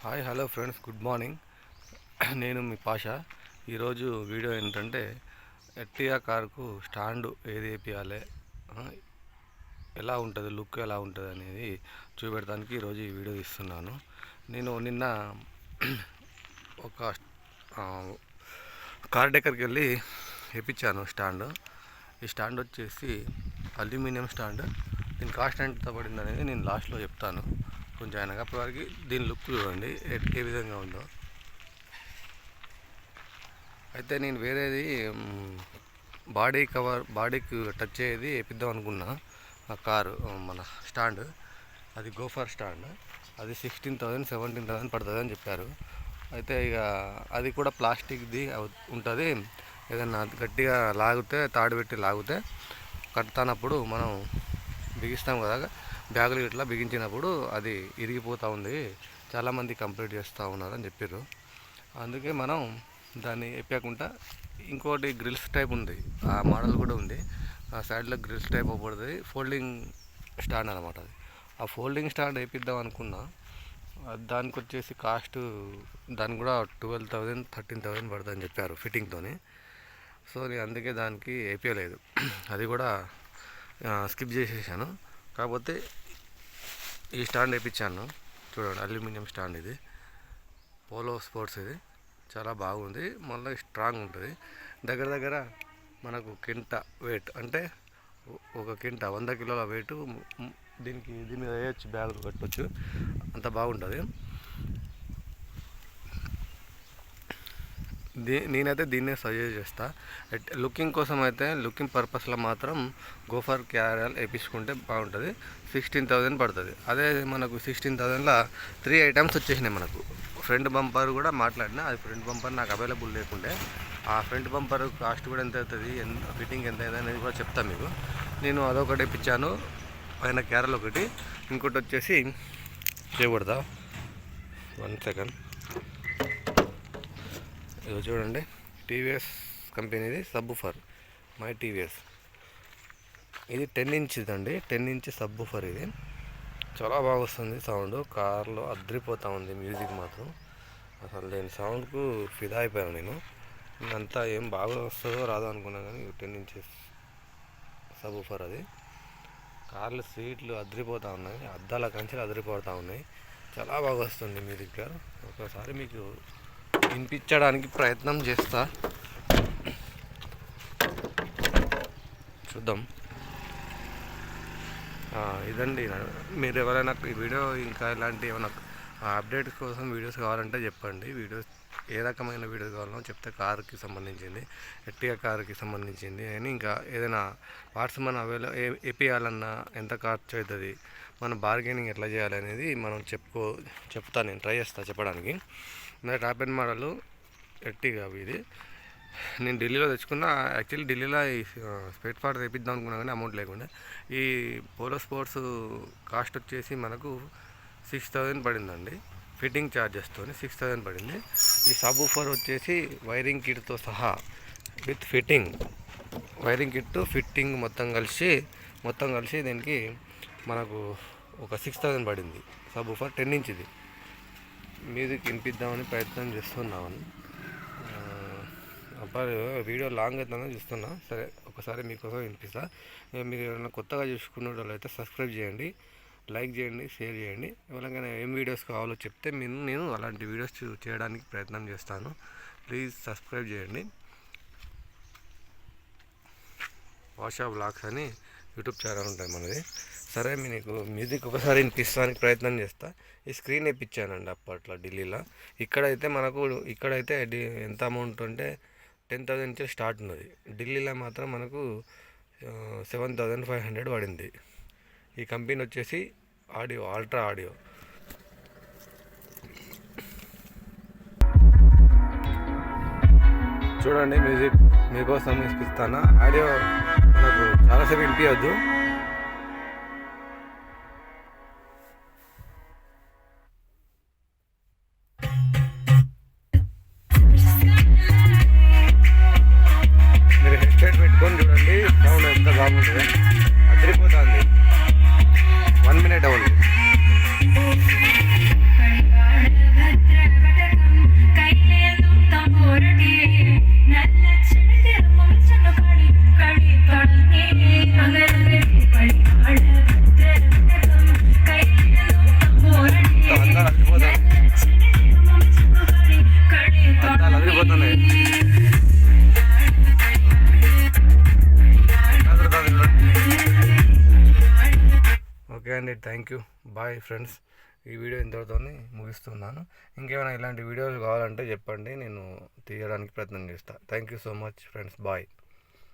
Hi hello friends, good morning. నేను మీ పాషా. ఈరోజు video ఏంటంటే ఎర్టిగా కారుకు స్టాండ్ ఏది వేపియాలి, ఎలా ఉంటుంది, లుక్ ఎలా ఉంటుంది అనేది చూపెడటానికి ఈరోజు ఈ వీడియో ఇస్తున్నాను. నేను నిన్న ఒక కార్ దగ్గరికి వెళ్ళి వేపించాను స్టాండ్. ఈ స్టాండ్ వచ్చేసి అల్యూమినియం స్టాండ్. దీని కాస్ట్ ఎంత పడింది అనేది నేను లాస్ట్లో చెప్తాను. కొంచెం అయినా అప్పటివరకు దీని లుక్ చూడండి ఏ విధంగా ఉందో. అయితే నేను వేరేది బాడీకి టచ్ అయ్యేది వేపిద్దాం అనుకున్నా. ఆ కారు మన స్టాండ్ అది గోఫర్ స్టాండ్, అది 16,000 17,000 పడుతుంది అని చెప్పారు. అయితే ఇక అది కూడా ప్లాస్టిక్ది ఉంటుంది. ఏదన్నా గట్టిగా లాగితే, తాడు పెట్టి లాగితే కడతానప్పుడు మనం బిగిస్తాం కదా, బ్యాగులు ఇట్లా బిగించినప్పుడు అది ఇరిగిపోతూ ఉంది, చాలామంది కంప్లీట్ చేస్తూ ఉన్నారు అని చెప్పారు. అందుకే మనం దాన్ని ఎప్పకుండా ఇంకోటి గ్రిల్స్ టైప్ ఉంది, ఆ మోడల్ కూడా ఉంది. ఆ సైడ్లో గ్రిల్స్ టైప్ అవ్వబడుతుంది, ఫోల్డింగ్ స్టాండ్ అనమాట. అది ఆ ఫోల్డింగ్ స్టాండ్ వేపిద్దాం అనుకున్నా. దానికి వచ్చేసి కాస్ట్ దానికి కూడా 12,000 13,000 పడుతుంది అని చెప్పారు ఫిట్టింగ్తో. సో నేను అందుకే దానికి వేపించలేదు, అది కూడా స్కిప్ చేసేసాను. కాకపోతే ఈ స్టాండ్ వేయించాను చూడండి, అల్యూమినియం స్టాండ్. ఇది పోలో స్పోర్ట్స్, ఇది చాలా బాగుంది, మళ్ళీ స్ట్రాంగ్ ఉంటుంది. దగ్గర దగ్గర మనకు కింట వెయిట్, అంటే ఒక కింట 100 కిలోల వెయిట్ దీని మీద వేయచ్చు, బ్యాగులు కట్టవచ్చు, అంత బాగుంటుంది. నేనైతే దీన్నే సజెస్ట్ చేస్తా. లుకింగ్ కోసం అయితే, లుకింగ్ పర్పస్లో మాత్రం గోఫర్ క్యారియల్ వేయించుకుంటే బాగుంటుంది. 16,000 పడుతుంది. అదే మనకు 16,000లో 3 ఐటమ్స్ వచ్చేసినాయి మనకు. ఫ్రంట్ బంపర్ కూడా మాట్లాడినా, అది ఫ్రంట్ బంపర్ నాకు అవైలబుల్ లేకుండే. ఆ ఫ్రంట్ బంపర్ కాస్ట్ కూడా ఎంత అవుతుంది, ఫిట్టింగ్ ఎంత అవుతుంది అనేది కూడా చెప్తాను మీకు. నేను అదొకటి వేయించాను, పైన క్యారల్ ఒకటి. ఇంకోటి వచ్చేసి చేయకూడదా, 1 సెకండ్. ఇది చూడండి, టీవీఎస్ కంపెనీది సబ్బుఫర్, మై టీవీఎస్. ఇది 10 ఇంచ్ అండి, 10 ఇంచ్ సబ్బుఫర్. ఇది చాలా బాగా వస్తుంది సౌండ్, కార్లో అద్రిపోతూ ఉంది మ్యూజిక్ మాత్రం. అసలు నేను సౌండ్కు ఫిదా అయిపోయాను. నేను అంతా ఏం బాగా వస్తుందో రాదో అనుకున్నాను, కానీ 10 ఇంచెస్ సబ్బుఫర్. అది కార్లు సీట్లు అద్రిపోతూ ఉన్నాయి, అద్దాల కంచెలు అదిరిపోతూ ఉన్నాయి, చాలా బాగా వస్తుంది మ్యూజిక్. ఒకసారి మీకు వినిపించడానికి ప్రయత్నం చేస్తా, చూద్దాం. ఇదండి, మీరు ఎవరైనా ఈ వీడియో ఇంకా ఇలాంటి ఏమైనా అప్డేట్స్ కోసం వీడియోస్ కావాలంటే చెప్పండి. వీడియోస్ ఏ రకమైన వీడియోస్ కావాలో చెప్తే, కారుకి సంబంధించింది, ఎర్టిగా కారుకి సంబంధించింది అని, ఇంకా ఏదైనా పార్ట్స్ మనం వేపియాలన్నా ఎంత ఖర్చు అవుతుంది, మనం బార్గెనింగ్ ఎట్లా చేయాలి అనేది మనం చెప్తాను. నేను ట్రై చేస్తాను చెప్పడానికి. నా టాప్ అండ్ మోడల్ ఎర్టిగా ఇది నేను ఢిల్లీలో తెచ్చుకున్నా. యాక్చువల్లీ ఢిల్లీలో ఈ స్పేర్ పార్ట్ తెప్పిద్దాం అనుకున్నా, కానీ అమౌంట్ లేకుండా. ఈ పోలో స్పోర్ట్స్ కాస్ట్ వచ్చేసి మనకు 6,000 పడిందండి, ఫిట్టింగ్ ఛార్జెస్తో 6,000 పడింది. ఈ సబ్వూఫర్ వచ్చేసి వైరింగ్ కిట్తో సహా with fitting, wiring kit fitting మొత్తం కలిసి దీనికి మనకు ఒక 6,000 పడింది. సబ్వూఫర్ 10 ఇంచ్ది. మ్యూజిక్ వినిపిద్దామని ప్రయత్నం చేస్తున్నామని. వీడియో లాంగ్ అవుతుందని చూస్తున్నా. సరే, ఒకసారి మీకోసం వినిపిస్తా. మీరు ఏమైనా కొత్తగా చూసుకునే వాళ్ళు అయితే సబ్స్క్రైబ్ చేయండి, లైక్ చేయండి, షేర్ చేయండి. ఎవరికైనా ఏం వీడియోస్ కావాలో చెప్తే నేను అలాంటి వీడియోస్ చేయడానికి ప్రయత్నం చేస్తాను. ప్లీజ్ సబ్స్క్రైబ్ చేయండి. పాషా వ్లాగ్స్ అని యూట్యూబ్ ఛానల్ ఉంటుంది మనది. సరే, మీకు మ్యూజిక్ ఒకసారి వినిపిస్తానికి ప్రయత్నం చేస్తా. ఈ స్క్రీన్ వేయించానండి అప్పట్లో ఢిల్లీలో. ఇక్కడైతే ఎంత అమౌంట్ అంటే 10,000 నుంచి స్టార్ట్ ఉన్నది. ఢిల్లీలో మాత్రం మనకు 7,500 పడింది. ఈ కంపెనీ వచ్చేసి ఆడియో, అల్ట్రా ఆడియో. చూడండి, మ్యూజిక్ మీకోసం వినిపిస్తాను. ఆడియో మనకు చాలాసేపు వినిపించద్దు. మీరు హెడ్సెట్ పెట్టుకొని చూడండి, సౌండ్ ఎంత బాగుంటుంది, అదిరిపోతుంది. 1 minute అవ్వండి. అయిపోతున్నాయి. ఓకే అండి, థ్యాంక్ యూ, బాయ్ ఫ్రెండ్స్. ఈ వీడియో ఇంతటితో ముగిస్తున్నాను. ఇంకేమైనా ఇలాంటి వీడియోలు కావాలంటే చెప్పండి, నేను తీయడానికి ప్రయత్నం చేస్తాను. Thank you so much friends, bye.